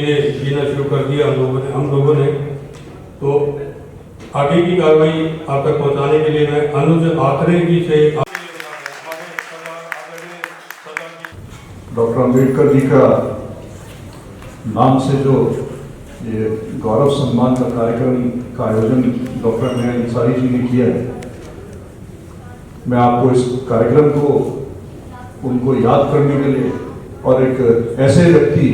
लिए जीना शुरू कर दिया हम लोगों ने। तो आगे की कार्रवाई आप तक पहुंचाने के लिए मैं अनुज आत्रे जी से डॉक्टर अम्बेडकर जी का नाम से जो ये गौरव सम्मान का कार्यक्रम का आयोजन doctor M A Ansari ji ने किया है, मैं आपको इस कार्यक्रम को उनको याद करने के लिए और एक ऐसे व्यक्ति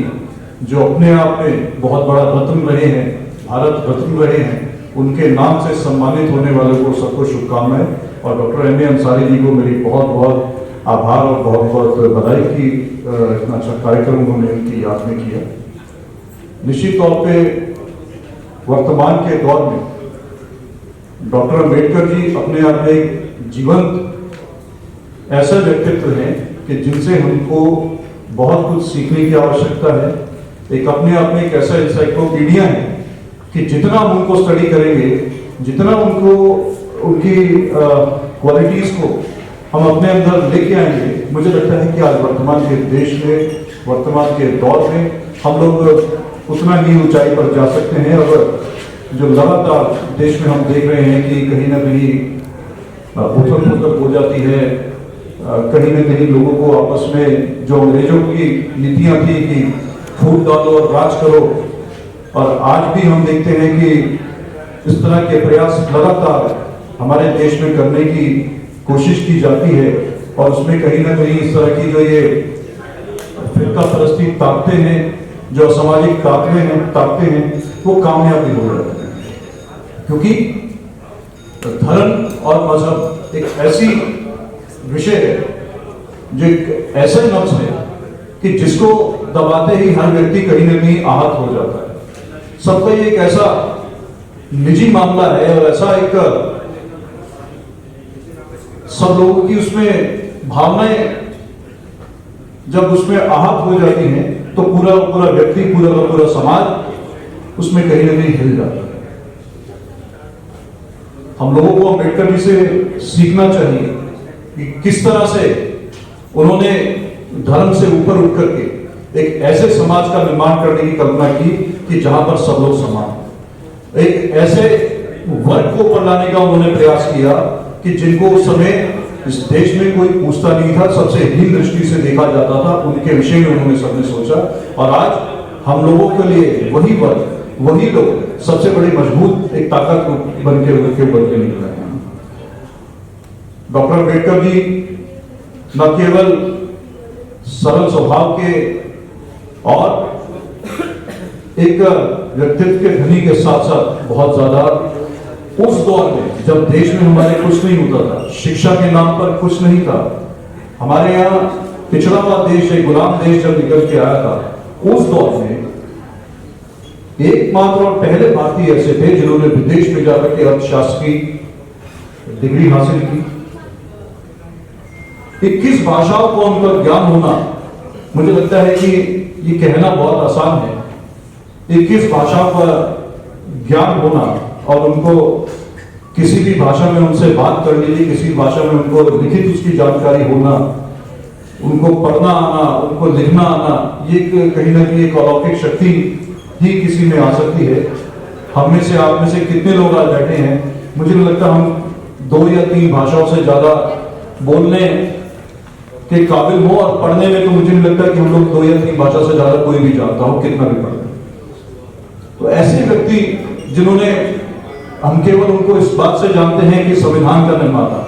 जो अपने आप में बहुत बड़ा रत्न रहे हैं, भारत रत्न रहे हैं, उनके नाम से सम्मानित होने वालों को सबको शुभकामनाएं। और doctor M A Ansari ji को मेरी बहुत बहुत आभार और बहुत बहुत बधाई कि इतना अच्छा कार्यक्रम उन्होंने उनकी याद में किया। निश्चित तौर पे वर्तमान के दौर में डॉक्टर अम्बेडकर जी अपने आप में एक जीवंत ऐसा व्यक्तित्व हैं कि जिनसे हमको बहुत कुछ सीखने की आवश्यकता है। एक अपने आप में एक ऐसा एनसाइक्लोपीडिया है कि जितना हम उनको स्टडी करेंगे, जितना उनको उनकी क्वालिटीज को हम अपने अंदर लेके आएंगे, मुझे लगता है कि आज वर्तमान के देश में, वर्तमान के दौर में हम लोग उतना ही ऊंचाई पर जा सकते हैं। और जो लगातार देश में हम देख रहे हैं कि कहीं ना कहीं उथल पुथल हो जाती है, कहीं ना कहीं लोगों को आपस में जो अंग्रेजों की नीतियां थी कि फूट डालो और राज करो, और आज भी हम देखते हैं कि इस तरह के प्रयास लगातार हमारे देश में करने की कोशिश की जाती है। और उसमें कहीं ना कहीं इस तरह की जो ये फिरका परस्ती ताकतें हैं, जो असामाजिक ताकतें हैं, वो कामयाब भी हो जाती हैं। क्योंकि धर्म और मजहब एक ऐसी विषय है जो एक ऐसा नफ्स है कि जिसको दबाते ही हर व्यक्ति कहीं ना कहीं आहत हो जाता है। सबका ये एक ऐसा निजी मामला है और ऐसा एक सब लोगों की उसमें भावनाएं जब उसमें आहत हो जाती हैं तो पूरा व्यक्ति, पूरा समाज उसमें कहीं ना कहीं हिल जाता है। हम लोगों को अम्बेडकर जी से सीखना चाहिए कि किस तरह से उन्होंने धर्म से ऊपर उठ करके एक ऐसे समाज का निर्माण करने की कल्पना की कि जहां पर सब लोग समान, एक ऐसे वर्ग को ऊपर लाने का उन्होंने प्रयास किया कि जिनको उस समय इस देश में कोई पूछता नहीं था, सबसे हीन दृष्टि से देखा जाता था, उनके विषय में उन्होंने सबने सोचा। और आज हम लोगों के लिए वही वर्ग, वही लोग सबसे बड़ी मजबूत एक ताकत बन के उभर के निकल रहे हैं। डॉक्टर अम्बेडकर जी न केवल सरल स्वभाव के और एक व्यक्तित्व के धनी के साथ साथ बहुत ज्यादा उस दौर में जब देश में हमारे कुछ नहीं होता था, शिक्षा के नाम पर कुछ नहीं था, हमारे यहाँ पिछड़ा हुआ देश, एक गुलाम देश जब निकल के आया था, उस दौर में एकमात्र और पहले भारतीय ऐसे थे जिन्होंने विदेश में जाकर के अर्थशास्त्र की डिग्री हासिल की। 21 भाषाओं को उनका ज्ञान होना, मुझे लगता है कि ये कहना बहुत आसान है। 21 भाषाओं का ज्ञान होना और उनको किसी भी भाषा में उनसे बात कर लीजिए, किसी भाषा में उनको लिखित उसकी जानकारी होना, उनको पढ़ना आना, उनको लिखना आना, ये कहीं ना कहीं एक अलौकिक शक्ति ही किसी में आ सकती है। हम में से, आप में से कितने लोग आज बैठे हैं, मुझे नहीं लगता हम 2 या 3 भाषाओं से ज्यादा बोलने के काबिल हो, और पढ़ने में तो मुझे नहीं लगता कि हम लोग 2 या 3 भाषा से ज्यादा कोई भी जानता हो, कितना भी पढ़ते। तो ऐसे व्यक्ति जिन्होंने, हम केवल उनको इस बात से जानते हैं कि संविधान का निर्माता,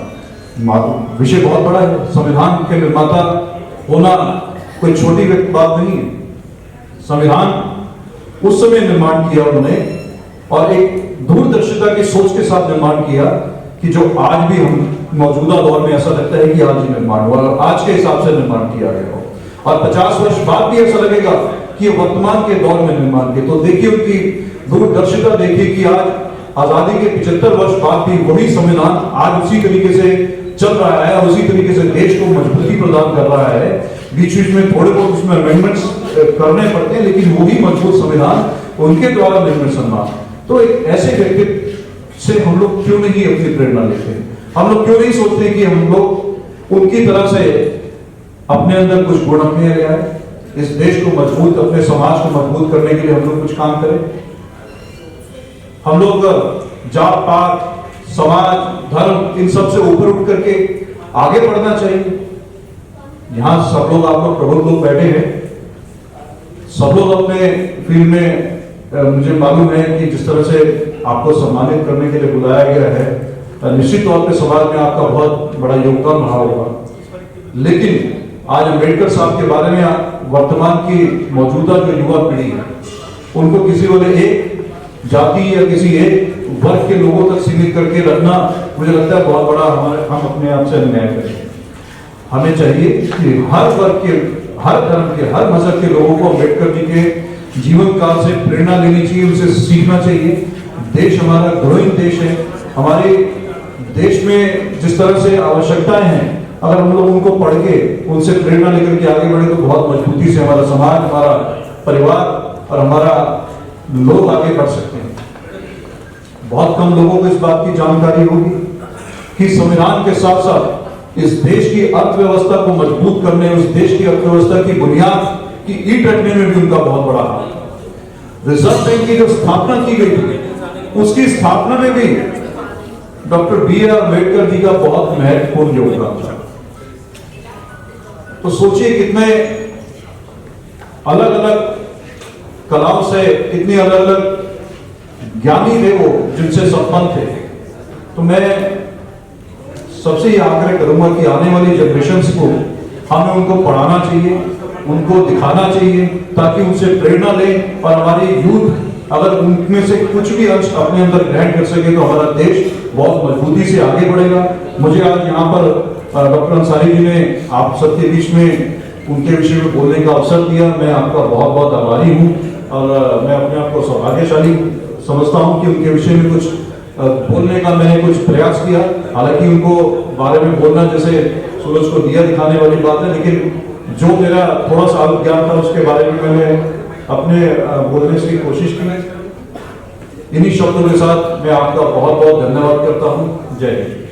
विषय बहुत बड़ा है, संविधान के निर्माता होना कोई छोटी बात नहीं है। संविधान उस समय निर्माण किया उन्होंने, और एक दूरदर्शिता की सोच के साथ निर्माण किया कि जो आज भी हम मौजूदा दौर में ऐसा लगता है कि आज ही निर्माण हुआ और आज के हिसाब से निर्माण किया गया हो, और 50 वर्ष बाद भी ऐसा लगेगा कि वर्तमान के दौर में निर्माण किया। तो देखिए उनकी दूरदर्शिता, देखिए कि आज आजादी के 75 वर्ष बाद भी वही संविधान आज उसी तरीके से चल रहा है और उसी तरीके से देश को मजबूती प्रदान कर रहा है। बीच बीच में थोड़े बहुत उसमें अमेंडमेंट्स करने पड़ते हैं, लेकिन वही मजबूत संविधान उनके द्वारा निर्मित संविधान। तो एक ऐसे व्यक्ति से हम लोग क्यों नहीं अपनी प्रेरणा लेते हैं? हम लोग क्यों नहीं सोचते कि हम लोग उनकी तरह से अपने अंदर कुछ गुण अपने ले आए? इस देश को मजबूत, अपने समाज को मजबूत करने के लिए हम लोग कुछ काम करें। हम लोग जात पात, समाज, धर्म, इन सब से ऊपर उठ करके आगे बढ़ना चाहिए। यहाँ सब लोग, आप लोग प्रबुद्ध लोग बैठे हैं, सब लोग अपने फील्ड में, मुझे मालूम है कि जिस तरह से आपको सम्मानित करने के लिए बुलाया गया है, निश्चित तौर पे समाज में आपका बहुत बड़ा योगदान रहा होगा। लेकिन आज अम्बेडकर साहब के बारे में वर्तमान की मौजूदा जो युवा पीढ़ी है, उनको किसी वाले एक जाति या किसी एक वर्ग के लोगों तक सीमित करके रखना, मुझे लगता है बहुत बड़ा हम अपने आप से अन्याय करें। हमें चाहिए कि हर वर्ग के, हर धर्म के, हर मजहब के लोगों को अम्बेडकर जी के जीवन काल से प्रेरणा लेनी चाहिए, उनसे सीखना चाहिए। देश हमारा ग्रोइंग देश है, हमारे देश में जिस तरह से आवश्यकताएं हैं, अगर हम लोग उनको पढ़ के उनसे प्रेरणा लेकर के आगे बढ़े तो बहुत मजबूती से हमारा समाज, हमारा परिवार और हमारा लोग आगे बढ़ सकते हैं। बहुत कम लोगों को इस बात की जानकारी होगी कि संविधान के साथ साथ इस देश की अर्थव्यवस्था को मजबूत करने, उस देश की अर्थव्यवस्था की बुनियाद की ईंट रखने में भी उनका बहुत बड़ा हाथ है। रिजर्व बैंक की जो स्थापना की गई थी, उसकी स्थापना में भी डॉक्टर B.R. अम्बेडकर जी का बहुत महत्वपूर्ण योगदान था। तो सोचिए कितने अलग अलग कलाओं से, कितने अलग अलग ज्ञानी थे वो, जिनसे संपन्न थे। तो मैं सबसे ये आग्रह करूंगा कि आने वाली जनरेशंस को हमें उनको पढ़ाना चाहिए, उनको दिखाना चाहिए, ताकि उनसे प्रेरणा लें और हमारी यूथ अगर उनमें से कुछ भी अंश अपने अंदर ग्रहण कर सके तो हमारा देश बहुत मजबूती से आगे बढ़ेगा। मुझे आज यहाँ पर डॉक्टर अंसारी जी ने आप सबके बीच में उनके विषय में बोलने का अवसर दिया। मैं आपका बहुत बहुत आभारी हूँ और मैं अपने आप को सौभाग्यशाली समझता हूँ कि उनके विषय में कुछ बोलने का मैंने कुछ प्रयास किया। हालांकि उनको बारे में बोलना जैसे सूरज को दिया दिखाने वाली बात है, लेकिन जो मेरा थोड़ा सा ज्ञान था उसके बारे में मैंने अपने बोलने की कोशिश की। इन्हीं शब्दों के साथ मैं आपका बहुत बहुत धन्यवाद करता हूँ। जय हिंद।